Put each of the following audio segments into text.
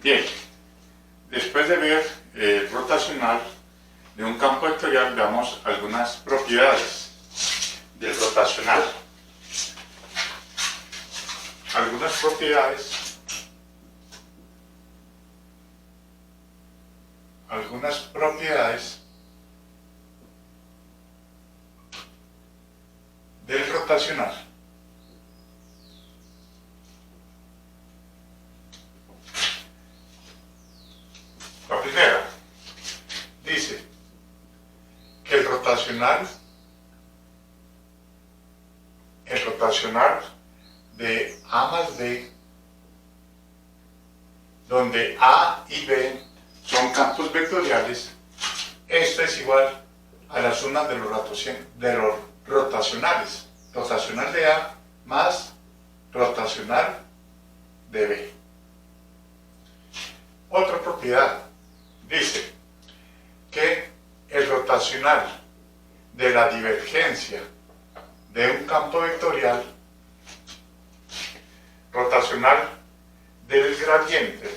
Bien, después de ver el rotacional de un campo vectorial, veamos algunas propiedades del rotacional. Algunas propiedades del rotacional. La primera dice que el rotacional de A más B, donde A y B son campos vectoriales, esto es igual a la suma de los rotacionales. Rotacional de A más rotacional de B. Otra propiedad dice que el rotacional de la divergencia de un campo vectorial, rotacional del gradiente,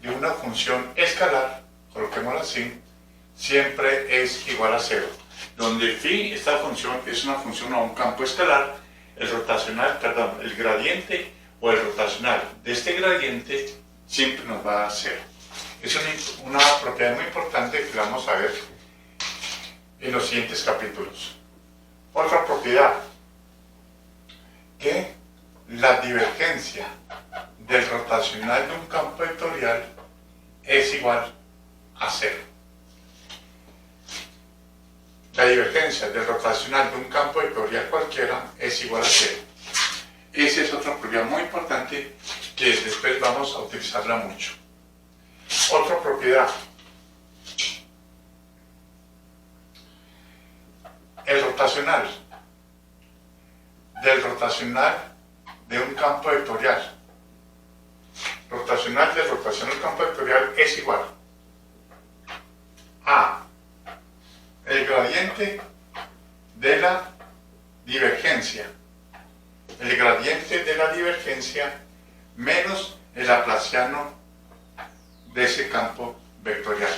de una función escalar, coloquémosla así, siempre es igual a 0. Donde phi, esta función, es una función a un campo escalar, el gradiente o el rotacional de este gradiente siempre nos va a dar 0. Es una propiedad muy importante que vamos a ver en los siguientes capítulos. Otra propiedad, que la divergencia del rotacional de un campo vectorial es igual a 0. La divergencia del rotacional de un campo vectorial cualquiera es igual a 0. Esa es otra propiedad muy importante que después vamos a utilizarla mucho. Otra propiedad. El rotacional de un campo vectorial. Rotacional del campo vectorial es igual a el gradiente de la divergencia. El gradiente de la divergencia menos el laplaciano de ese campo vectorial.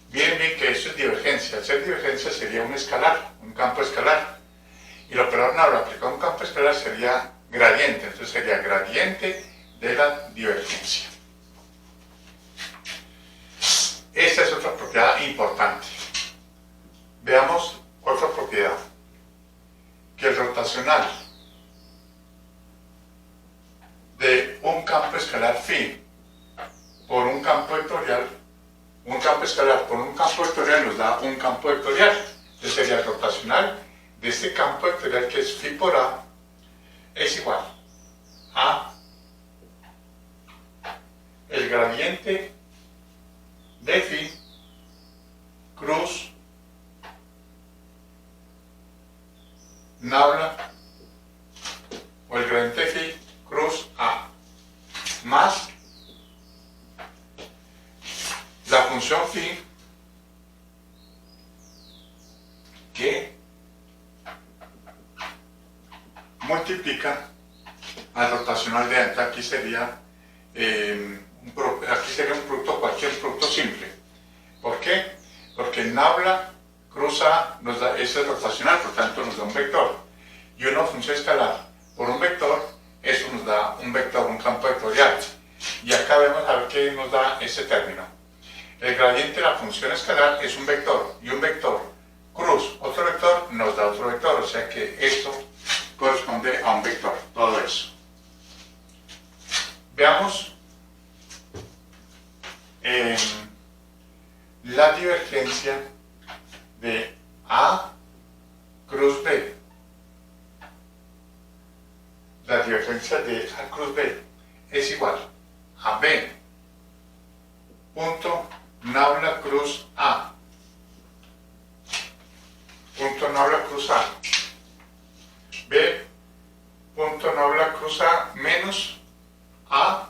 Bien que eso es divergencia. Hacer divergencia sería un escalar, un campo escalar. Y lo peor no, aplicar un campo escalar sería gradiente. Entonces sería gradiente de la divergencia. Esta es otra propiedad importante. Veamos otra propiedad. Que el rotacional de un campo escalar phi por un campo vectorial, un campo escalar por un campo vectorial nos da un campo vectorial. Entonces sería el rotacional de este campo vectorial, que es phi por A, es igual a el gradiente de phi cruz nabla, o el gradiente de phi cruz A, más la función phi, que multiplica al rotacional de A. Aquí sería un producto, cualquier producto simple. ¿Por qué? Porque nabla cruz A nos da, ese es rotacional, por tanto nos da un vector. Y una función escalar por un vector, eso nos da un vector, un campo vectorial. Y acá vemos a ver qué nos da ese término. El gradiente de la función escalar es un vector, y un vector cruz otro vector nos da otro vector, o sea que esto corresponde a un vector, todo eso. Veamos la divergencia de A cruz B. La divergencia de A cruz B es igual a B punto nabla cruz A, punto nabla cruz A, B, punto nabla cruz A menos A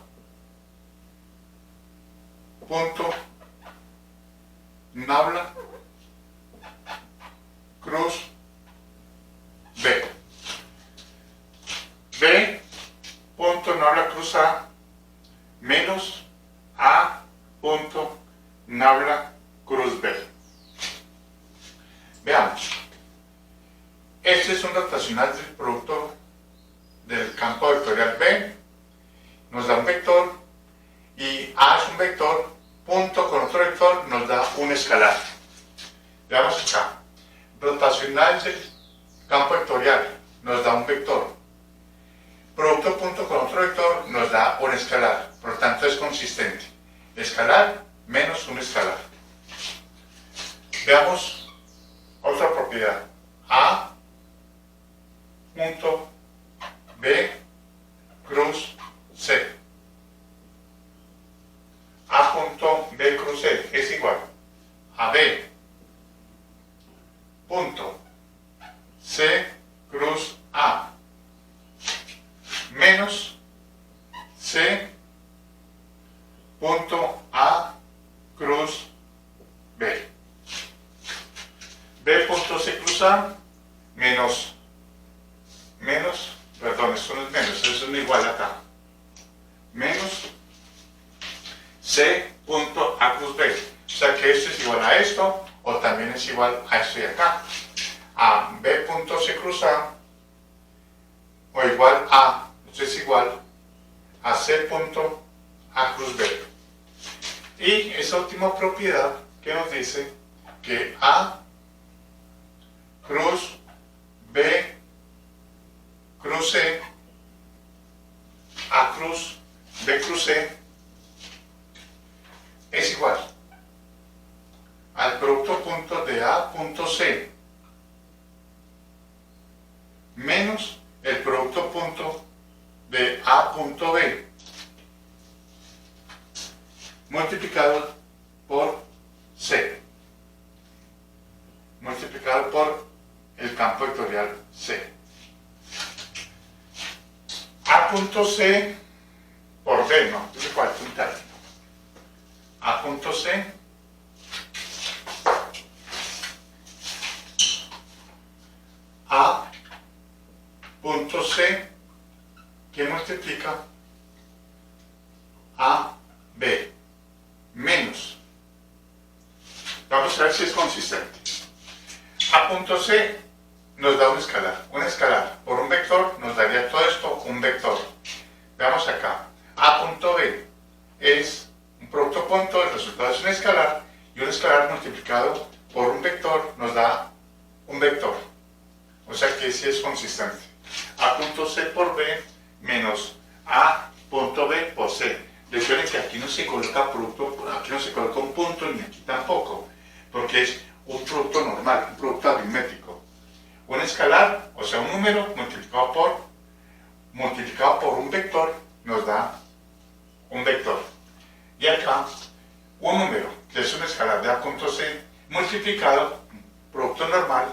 cruz A menos A punto nabla cruz B. Veamos. Este es un rotacional del producto del campo vectorial B. Nos da un vector y A es un vector, punto con otro vector nos da un escalar. Veamos acá. Rotacional del campo vectorial nos da un vector. Producto punto con otro vector nos da un escalar. Por lo tanto es consistente. Escalar menos un escalar. Veamos otra propiedad. A punto B cruz C. A punto B cruz C es igual a B punto C cruz A menos C punto A cruz B. B punto C cruz A menos, perdón, esto no es menos, eso es un igual acá, menos C punto A cruz B. O sea que esto es igual a esto, o también es igual a esto de acá. A B punto C cruz A, o igual a, esto es igual a C punto A cruz B. Y esa última propiedad que nos dice que A cruz B cruz C, A cruz B cruz C es igual al producto punto de A punto C menos el producto punto de A punto B multiplicado por C, multiplicado por el campo vectorial C. A punto C por B, no, le falta un término. A punto C A punto C que multiplica a B menos, vamos a ver si es consistente. A punto C nos da un escalar por un vector nos daría todo esto un vector. Veamos acá, A punto B es un producto punto, el resultado es un escalar, y un escalar multiplicado por un vector nos da un vector, o sea que sí es consistente. A punto C por B menos A punto B por C. Recuerden que aquí no se coloca producto, aquí no se coloca un punto ni aquí tampoco, porque es un producto normal, un producto aritmético. Un escalar, o sea un número multiplicado por un vector nos da un vector. Y acá un número, que es un escalar de A punto C, multiplicado, producto normal,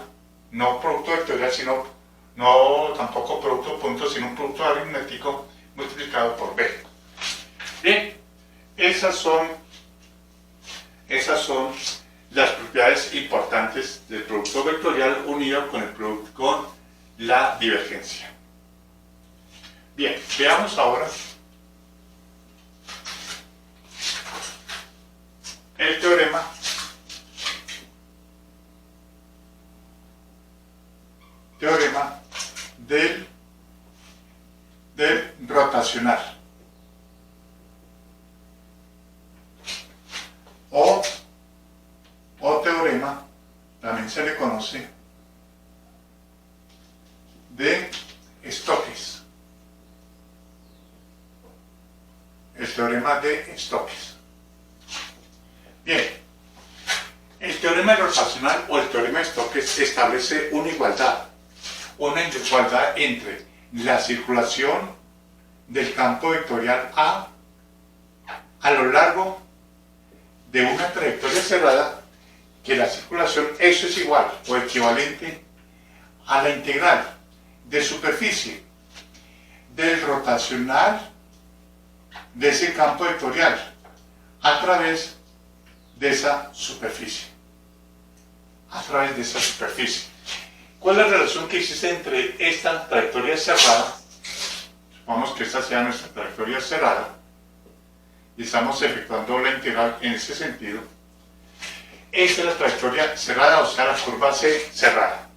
no producto vectorial, sino, no tampoco producto punto, sino un producto aritmético multiplicado por B. Bien, esas son las propiedades importantes del producto vectorial unido con la divergencia. Bien, veamos ahora el teorema del rotacional o teorema, también se le conoce, de Stokes. El teorema de Stokes. Bien, el teorema rotacional o el teorema de Stokes establece una igualdad entre la circulación del campo vectorial A lo largo de una trayectoria cerrada, que la circulación, eso es igual o equivalente a la integral de superficie del rotacional de ese campo vectorial a través de esa superficie. ¿Cuál es la relación que existe entre esta trayectoria cerrada supongamos que esta sea nuestra trayectoria cerrada, y estamos efectuando la integral en ese sentido. Esta es la trayectoria cerrada, o sea, la curva C cerrada.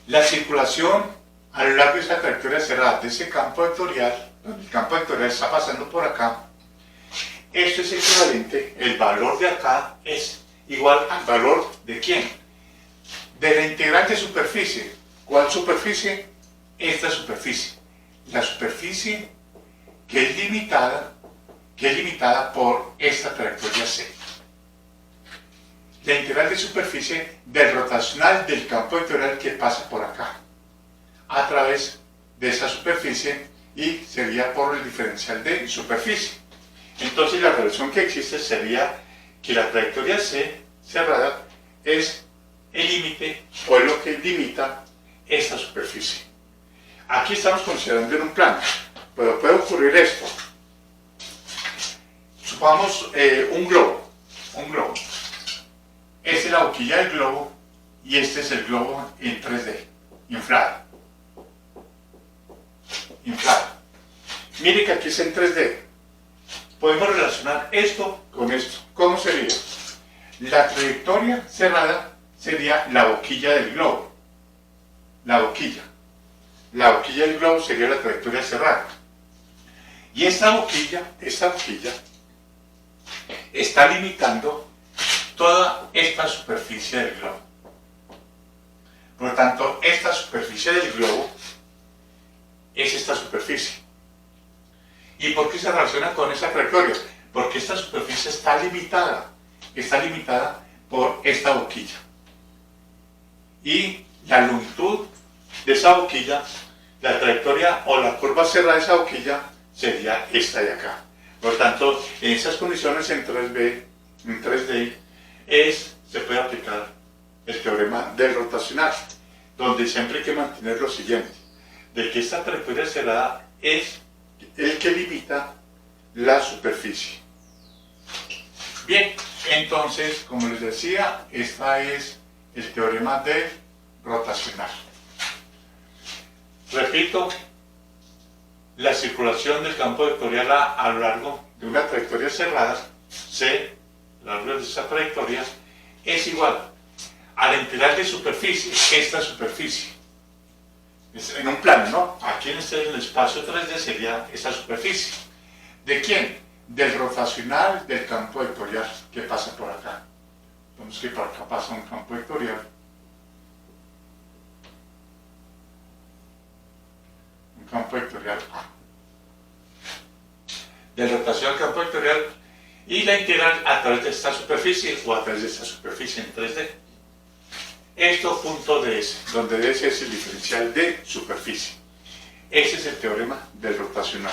La circulación a lo largo de esa trayectoria cerrada, de ese campo vectorial, donde el campo vectorial está pasando por acá, esto es equivalente, el valor de acá es igual al valor de ¿quién? De la integral de superficie. ¿Cuál superficie? Esta superficie. La superficie que es limitada por esta trayectoria C. La integral de superficie del rotacional del campo vectorial que pasa por acá, a través de esa superficie, y sería por el diferencial de superficie. Entonces la relación que existe sería que la trayectoria C cerrada es el límite o es lo que limita esta superficie. Aquí estamos considerando en un plano, pero puede ocurrir esto. Supongamos un globo. Esta es la boquilla del globo y este es el globo en 3D, inflado. Mire que aquí es en 3D. Podemos relacionar esto con esto. ¿Cómo sería? La trayectoria cerrada sería la boquilla del globo. La boquilla del globo sería la trayectoria cerrada. Y esta boquilla está limitando toda esta superficie del globo. Por lo tanto, esta superficie del globo es esta superficie. ¿Y por qué se relaciona con esa trayectoria? Porque esta superficie está limitada por esta boquilla. Y la longitud de esa boquilla, la trayectoria o la curva cerrada de esa boquilla sería esta de acá. Por lo tanto, en esas condiciones en 3D, se puede aplicar el teorema del rotacional, donde siempre hay que mantener lo siguiente, de que esta trayectoria cerrada es el que limita la superficie. Bien, entonces, como les decía, este es el teorema del rotacional. Repito, la circulación del campo vectorial a lo largo de una trayectoria cerrada, C, a lo largo de esa trayectoria, es igual a la integral de superficie, esta superficie. En un plano, ¿no? Aquí en el espacio 3D sería esta superficie. ¿De quién? Del rotacional del campo vectorial que pasa por acá. Vemos que por acá pasa un campo vectorial. Un campo vectorial A. Del rotacional del campo vectorial y la integral a través de esta superficie o a través de esta superficie en 3D. Esto punto DS, donde DS es el diferencial de superficie. Ese es el teorema del rotacional.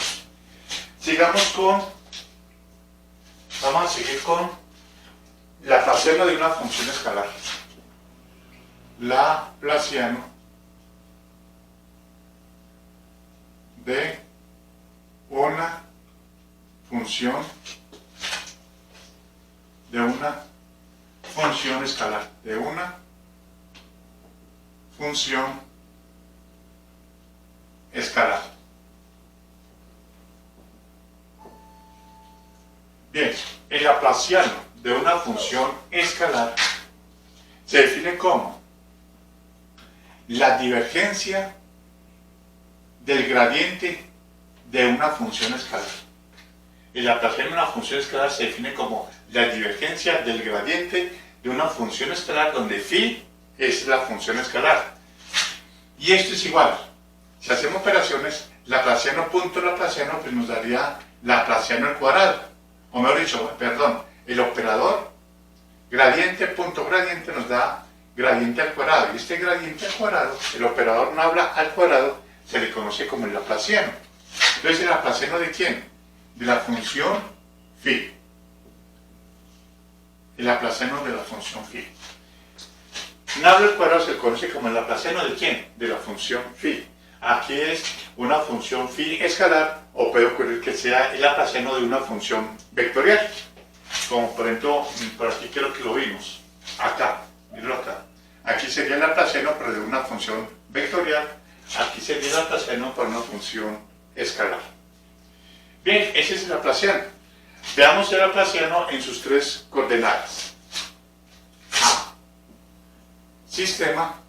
Vamos a seguir con Laplaciano de una función escalar. Laplaciano de una función escalar, de una función escalar. Bien, el laplaciano de una función escalar se define como la divergencia del gradiente de una función escalar. El laplaciano de una función escalar se define como la divergencia del gradiente de una función escalar donde phi es la función escalar. Y esto es igual. Si hacemos operaciones, laplaciano punto laplaciano, pues nos daría laplaciano al cuadrado. O mejor dicho, perdón, el operador gradiente punto gradiente nos da gradiente al cuadrado. Y este gradiente al cuadrado, el operador nabla al cuadrado, se le conoce como el laplaciano. Entonces, ¿el laplaciano de quién? De la función phi. El laplaciano de la función phi. Nabla al cuadrado se le conoce como el laplaciano de quién? De la función phi. Aquí es una función phi escalar, o puede ocurrir que sea el laplaciano de una función vectorial. Como por ejemplo, por aquí creo que lo vimos. Acá, míralo acá. Aquí sería el laplaciano, pero de una función vectorial. Aquí sería el laplaciano para una función escalar. Bien, ese es el laplaciano. Veamos el laplaciano en sus tres coordenadas. A. Sistema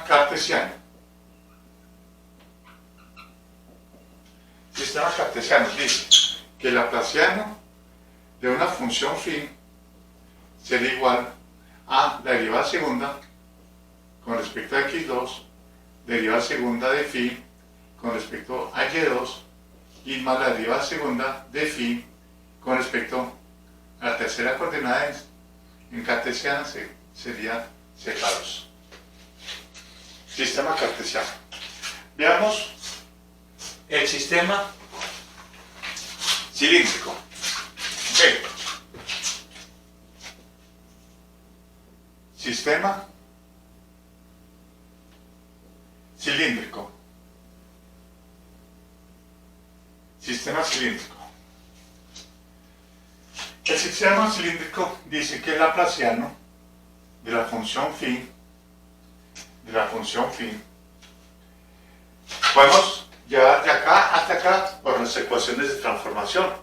cartesiano. Sistema cartesiano dice que el laplaciano de una función phi será igual a la derivada segunda con respecto a x2, derivada segunda de phi con respecto a y2 y más la derivada segunda de phi con respecto a la tercera coordenada en cartesiano sería z2. Sistema cartesiano. Veamos el sistema cilíndrico. B. Sistema cilíndrico. Sistema cilíndrico. El sistema cilíndrico dice que el laplaciano de la función phi, podemos llevar de acá hasta acá por las ecuaciones de transformación,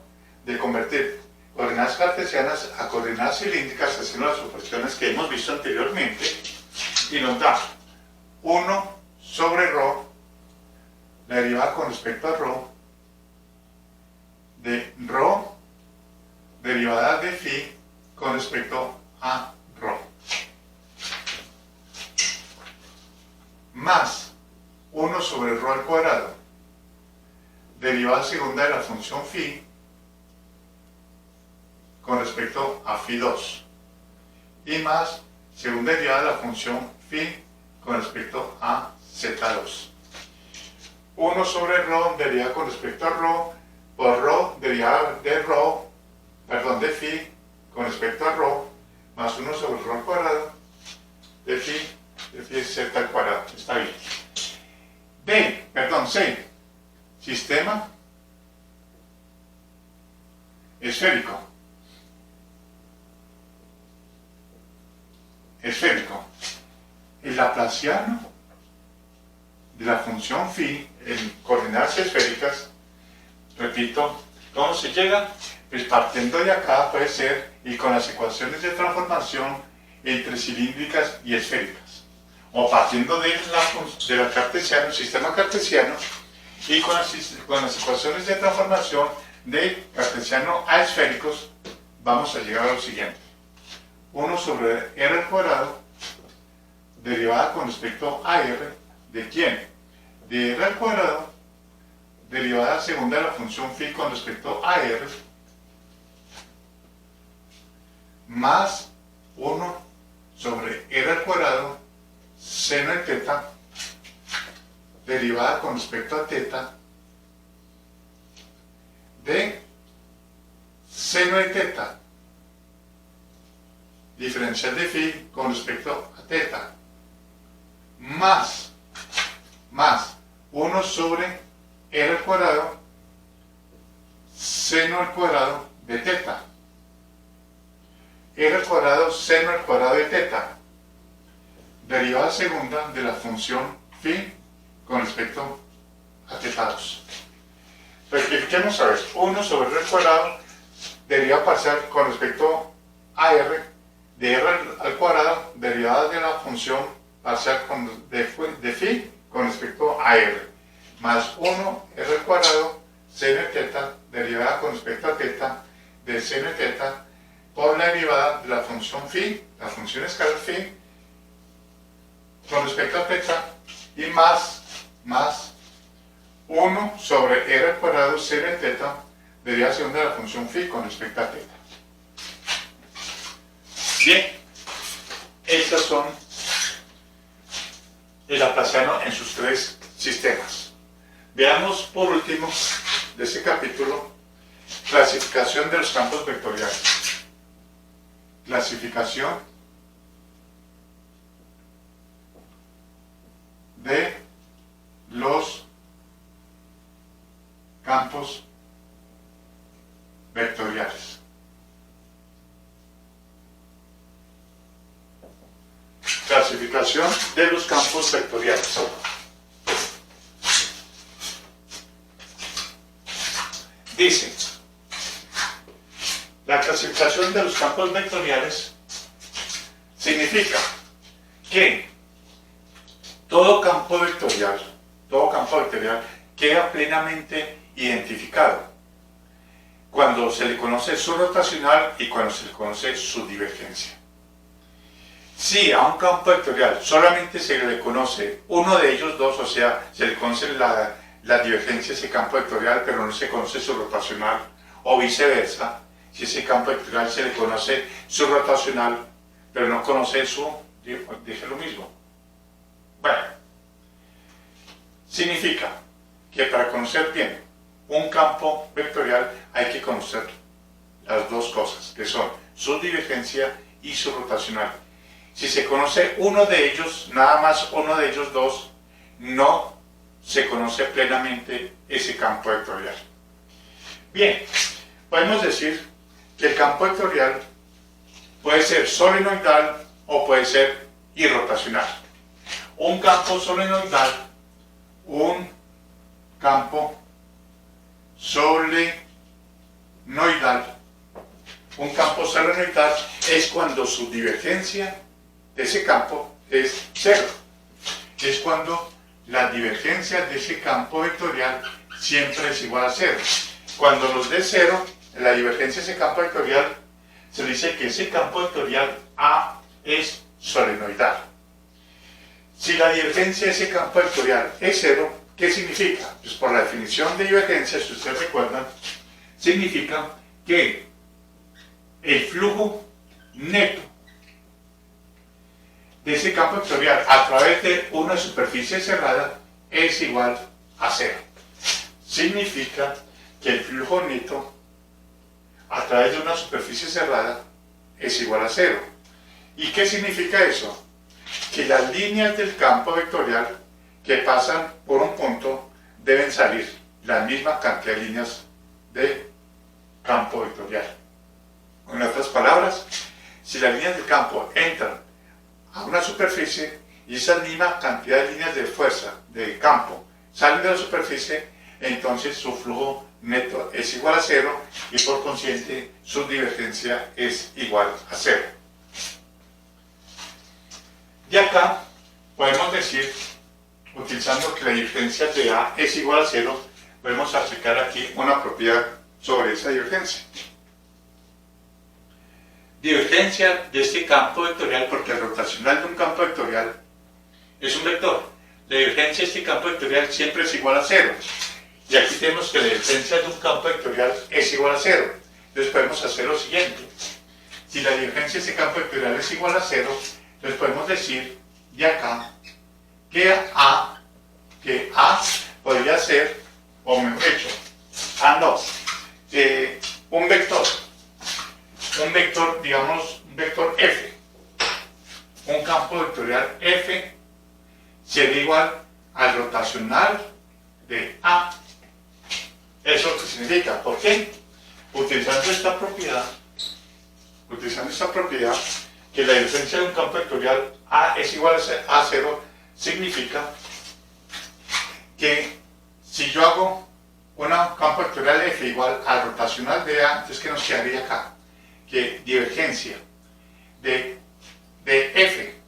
de convertir coordenadas cartesianas a coordenadas cilíndricas haciendo las operaciones que hemos visto anteriormente, y nos da 1 sobre ρ, la derivada con respecto a ρ, de ρ derivada de phi con respecto a ρ, más 1 sobre ρ al cuadrado, derivada segunda de la función phi con respecto a phi2, y más segunda derivada de la función phi con respecto a z2. 1 sobre ρ derivada con respecto a ρ por ρ derivada de phi con respecto a ρ, más 1 sobre ρ al cuadrado de phi es z al cuadrado. Está bien. C. Sistema esférico. El laplaciano de la función phi en coordenadas esféricas, repito, ¿cómo se llega? Pues partiendo de acá puede ser, y con las ecuaciones de transformación entre cilíndricas y esféricas, o partiendo de la cartesiano, sistema cartesiano, y con las ecuaciones de transformación de cartesiano a esféricos, vamos a llegar a lo siguiente: 1 sobre r al cuadrado, derivada con respecto a r, ¿de quién? De r al cuadrado, derivada segunda de la función phi con respecto a r, más 1 sobre r al cuadrado, seno de teta, derivada con respecto a teta, de seno de teta, diferencial de phi con respecto a teta, más 1 sobre r al cuadrado, seno al cuadrado de teta, r al cuadrado, seno al cuadrado de teta, derivada segunda de la función phi con respecto a teta2. Rectifiquemos a ver: 1 sobre r al cuadrado, derivada parcial con respecto a r, de r al cuadrado, derivada de la función parcial de phi con respecto a r, más 1 r al cuadrado, seno de teta, derivada con respecto a teta, de seno de teta, por la derivada de la función phi, la función escalar phi, con respecto a teta, y más 1 sobre r al cuadrado, seno de teta, derivada segunda de la función phi con respecto a teta. Bien, estas son el laplaciano en sus tres sistemas. Veamos por último de este capítulo clasificación de los campos vectoriales. Clasificación de los campos vectoriales. clasificación de los campos vectoriales. Dice, la clasificación de los campos vectoriales significa que todo campo vectorial queda plenamente identificado cuando se le conoce su rotacional y cuando se le conoce su divergencia. Si a un campo vectorial solamente se le conoce uno de ellos dos, o sea, se le conoce la divergencia de ese campo vectorial, pero no se conoce su rotacional, o viceversa, si ese campo vectorial se le conoce su rotacional, pero no conoce su, dije lo mismo. Bueno, significa que para conocer bien un campo vectorial hay que conocer las dos cosas, que son su divergencia y su rotacional. Si se conoce uno de ellos, nada más uno de ellos dos, no se conoce plenamente ese campo vectorial. Bien, podemos decir que el campo vectorial puede ser solenoidal o puede ser irrotacional. Un campo solenoidal, un campo solenoidal es cuando su divergencia de ese campo es cero. Es cuando la divergencia de ese campo vectorial siempre es igual a cero. Cuando nos dé cero, la divergencia de ese campo vectorial, se dice que ese campo vectorial A es solenoidal. Si la divergencia de ese campo vectorial es cero, ¿qué significa? Pues por la definición de divergencia, si ustedes recuerdan, significa que el flujo neto de ese campo vectorial a través de una superficie cerrada es igual a cero. Significa que el flujo neto a través de una superficie cerrada es igual a cero. ¿Y qué significa eso? Que las líneas del campo vectorial que pasan por un punto deben salir la misma cantidad de líneas de campo vectorial. En otras palabras, si las líneas del campo entran a una superficie y esa misma cantidad de líneas de fuerza de campo salen de la superficie, entonces su flujo neto es igual a cero y por consiguiente su divergencia es igual a cero. De acá podemos decir, utilizando que la divergencia de A es igual a cero, podemos aplicar aquí una propiedad sobre esa divergencia. Divergencia de este campo vectorial, porque el rotacional de un campo vectorial es un vector. La divergencia de este campo vectorial siempre es igual a cero. Y aquí tenemos que la divergencia de un campo vectorial es igual a cero. Entonces podemos hacer lo siguiente. Si la divergencia de este campo vectorial es igual a cero, entonces podemos decir de acá que A podría ser, o mejor dicho, un vector, digamos, un vector F. Un campo vectorial F sería igual al rotacional de A. Eso es lo que significa. ¿Por qué? Utilizando esta propiedad, que la divergencia de un campo vectorial A es igual a cero, significa que si yo hago un campo vectorial F igual al rotacional de A, entonces ¿qué nos quedaría acá? Que divergencia de F,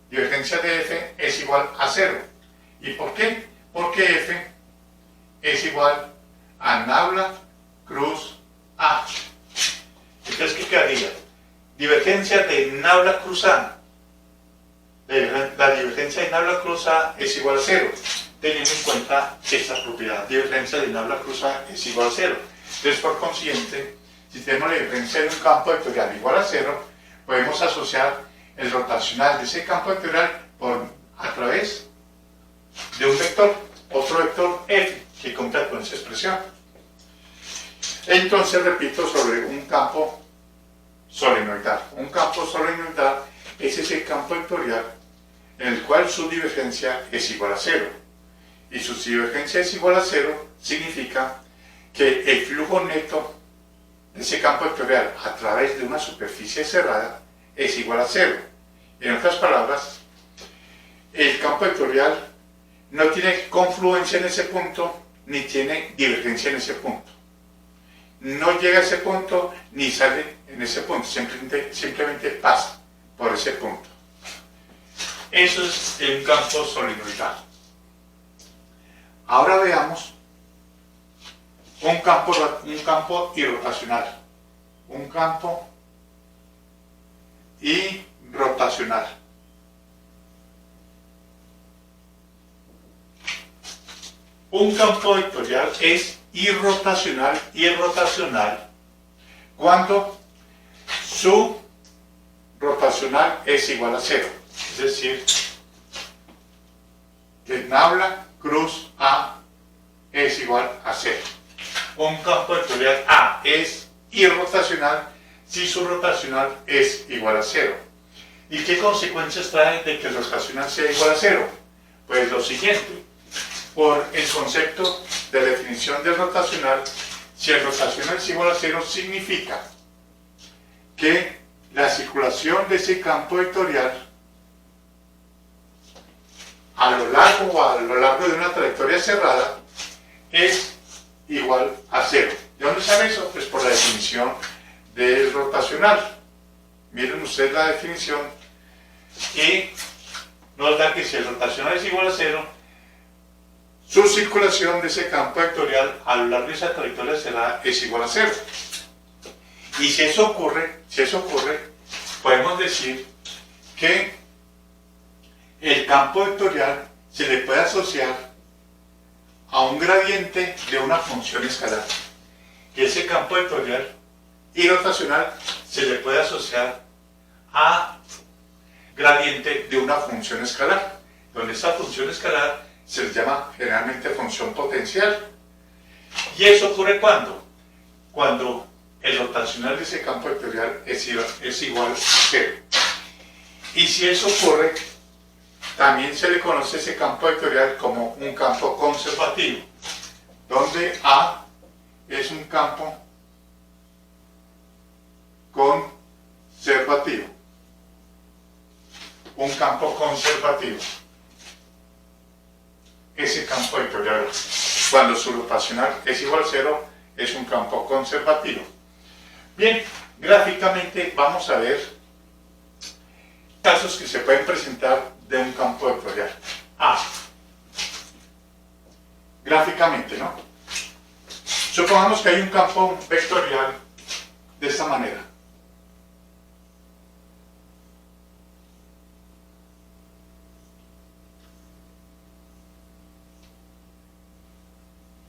divergencia de F es igual a cero. ¿Y por qué? Porque F es igual a nabla cruz A. Entonces, ¿qué quedaría? Divergencia de nabla cruz A. La divergencia de nabla cruz A es igual a cero, teniendo en cuenta esta propiedad. Divergencia de nabla cruz A es igual a cero. Entonces, por consiguiente, si tenemos la divergencia de un campo vectorial igual a cero, podemos asociar el rotacional de ese campo vectorial a través de un vector, otro vector F, que cuenta con esa expresión. Entonces, repito, sobre un campo solenoidal. Un campo solenoidal es ese campo vectorial en el cual su divergencia es igual a cero. Y su divergencia es igual a cero significa que el flujo neto de ese campo vectorial a través de una superficie cerrada es igual a 0. En otras palabras, el campo vectorial no tiene confluencia en ese punto, ni tiene divergencia en ese punto. No llega a ese punto, ni sale en ese punto, simplemente pasa por ese punto. Eso es un campo solenoidal. Ahora veamos un campo irrotacional. Un campo irrotacional. Un campo vectorial es irrotacional cuando su rotacional es igual a 0. Es decir, que nabla cruz A es igual a 0. Un campo vectorial A es irrotacional si su rotacional es igual a 0. ¿Y qué consecuencias trae de que el rotacional sea igual a 0? Pues lo siguiente. Por el concepto de la definición del rotacional, si el rotacional es igual a 0, significa que la circulación de ese campo vectorial a lo largo de una trayectoria cerrada es igual a 0. ¿De dónde sale eso? Pues por la definición del rotacional. Miren ustedes la definición y nos da que si el rotacional es igual a 0, su circulación de ese campo vectorial a lo largo de esa trayectoria cerrada es igual a 0. Y si eso ocurre, podemos decir que el campo vectorial se le puede asociar a un gradiente de una función escalar. Que ese campo vectorial irrotacional se le puede asociar a gradiente de una función escalar, donde esa función escalar se le llama generalmente función potencial. ¿Y eso ocurre cuándo? Cuando el rotacional de ese campo vectorial es igual a 0. Y si eso ocurre, también se le conoce ese campo vectorial como un campo conservativo, donde A es un campo conservativo. Un campo conservativo. Ese campo vectorial, cuando su rotacional es igual a 0, es un campo conservativo. Bien, gráficamente vamos a ver casos que se pueden presentar de un campo vectorial. Gráficamente, ¿no? Supongamos que hay un campo vectorial de esta manera.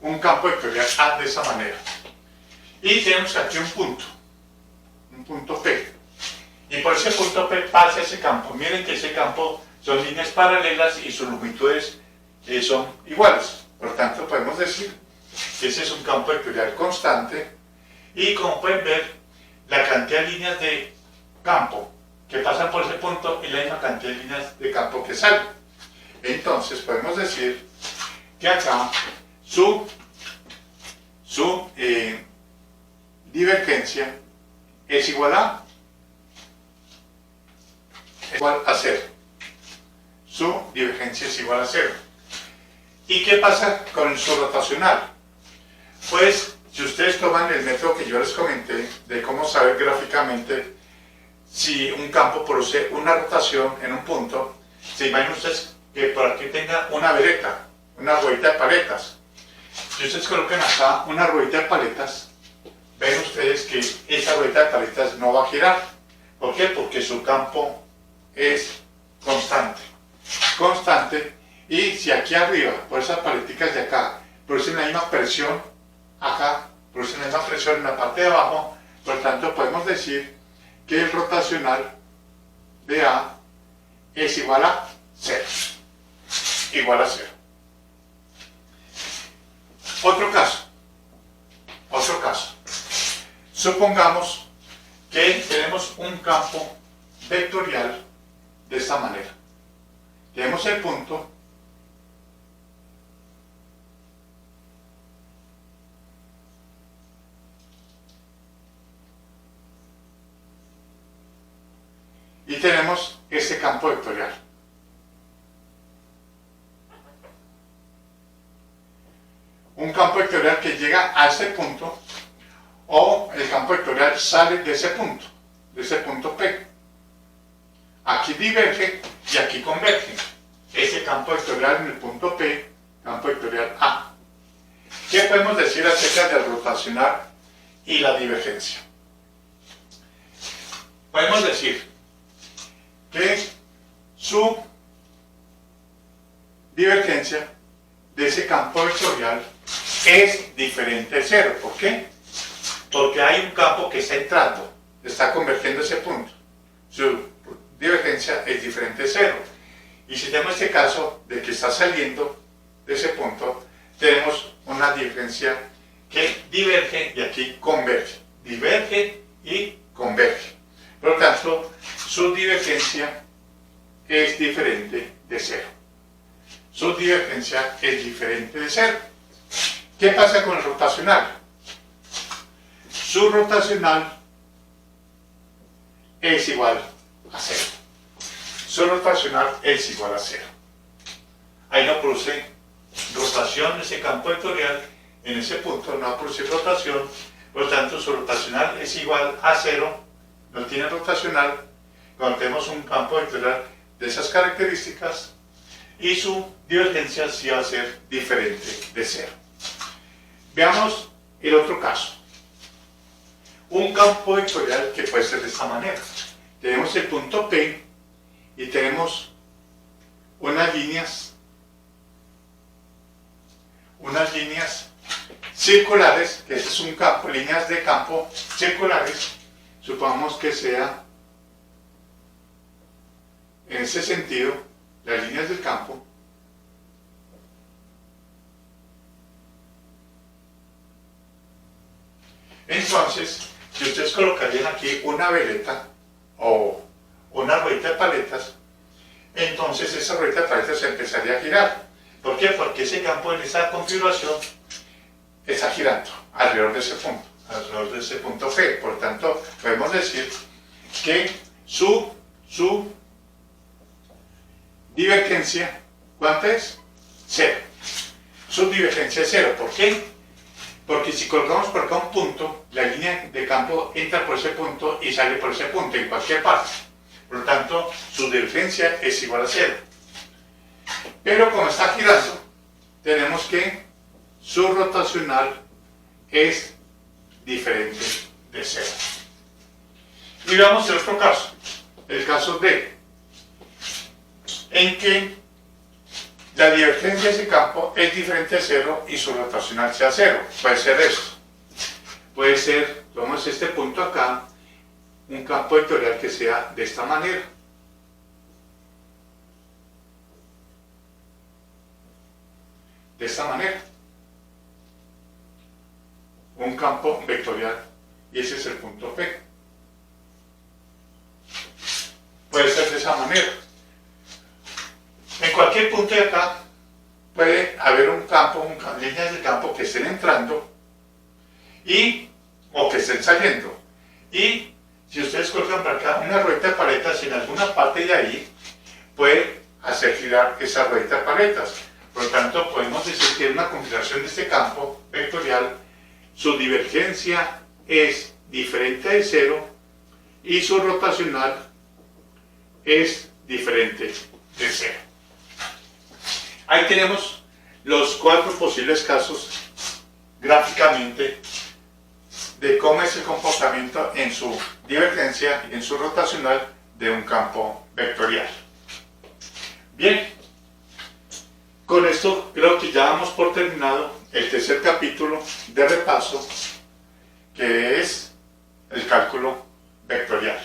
Un campo vectorial A de esa manera. Y tenemos aquí un punto P. Y por ese punto P pasa ese campo. Miren que ese campo son líneas paralelas y sus longitudes son iguales. Por lo tanto, podemos decir que ese es un campo vectorial constante. Y como pueden ver, la cantidad de líneas de campo que pasan por ese punto es la misma cantidad de líneas de campo que salen. Entonces, podemos decir que acá su divergencia es igual a 0. Su divergencia es igual a 0. ¿Y qué pasa con su rotacional? Pues, si ustedes toman el método que yo les comenté de cómo saber gráficamente si un campo produce una rotación en un punto, se imaginan ustedes que por aquí tenga una veleta, una ruedita de paletas. Si ustedes colocan acá una ruedita de paletas, ven ustedes que esa ruedita de paletas no va a girar. ¿Por qué? Porque su campo es constante, y si aquí arriba, por esas paleticas de acá, producen la misma presión, acá producen la misma presión en la parte de abajo, por tanto podemos decir que el rotacional de A es igual a 0. Igual a 0. Otro caso. Supongamos que tenemos un campo vectorial de esta manera. Tenemos el punto tenemos este campo vectorial. Un campo vectorial que llega a este punto, o el campo vectorial sale de ese punto P. Aquí diverge y aquí converge. Ese campo vectorial en el punto P, campo vectorial A. ¿Qué podemos decir acerca del rotacional y la divergencia? Podemos decir que su divergencia de ese campo vectorial es diferente de cero. ¿Por qué? Porque hay un campo que está entrando, está convergiendo ese punto. Su divergencia es diferente de cero. Y si tenemos este caso de que está saliendo de ese punto, tenemos una divergencia que diverge y aquí converge. Diverge y converge. Por lo tanto, su divergencia es diferente de cero. Su divergencia es diferente de cero. ¿Qué pasa con el rotacional? Su rotacional es igual a cero. Su rotacional es igual a cero. Ahí no produce rotación ese campo vectorial, en ese punto no produce rotación, por lo tanto su rotacional es igual a cero, no tiene rotacional, cuando tenemos un campo vectorial de esas características, y su divergencia sí va a ser diferente de cero. Veamos el otro caso. Un campo vectorial que puede ser de esta manera. Tenemos el punto P y tenemos unas líneas circulares, que ese es un campo, líneas de campo circulares, supongamos que sea en ese sentido, las líneas del campo, entonces, si ustedes colocarían aquí una veleta o una ruedita de paletas, entonces esa ruedita de paletas empezaría a girar. ¿Por qué? Porque ese campo en esa configuración está girando alrededor de ese punto P. Por tanto, podemos decir que su divergencia, ¿cuánto es? Cero. Su divergencia es cero. ¿Por qué? Porque si colocamos por acá un punto, la línea de campo entra por ese punto y sale por ese punto en cualquier parte. Por lo tanto, su divergencia es igual a cero. Pero como está girando, tenemos que su rotacional es diferente de cero. Y veamos el otro caso, el caso D, en que la divergencia de ese campo es diferente de cero y su rotacional sea cero. Puede ser esto. Puede ser, tomamos este punto acá, un campo vectorial que sea de esta manera. De esta manera. Un campo vectorial. Y ese es el punto P. Puede ser de esa manera. En cualquier punto de acá puede haber un campo, líneas de campo que estén entrando o que estén saliendo. Y si ustedes colocan para acá una ruedita de paletas en alguna parte de ahí, puede hacer girar esa ruedita de paletas. Por lo tanto, podemos decir que en una configuración de este campo vectorial, su divergencia es diferente de cero y su rotacional es diferente de cero. Ahí tenemos los 4 posibles casos gráficamente de cómo es el comportamiento en su divergencia y en su rotacional de un campo vectorial. Bien, con esto creo que ya damos por terminado el tercer capítulo de repaso, que es el cálculo vectorial.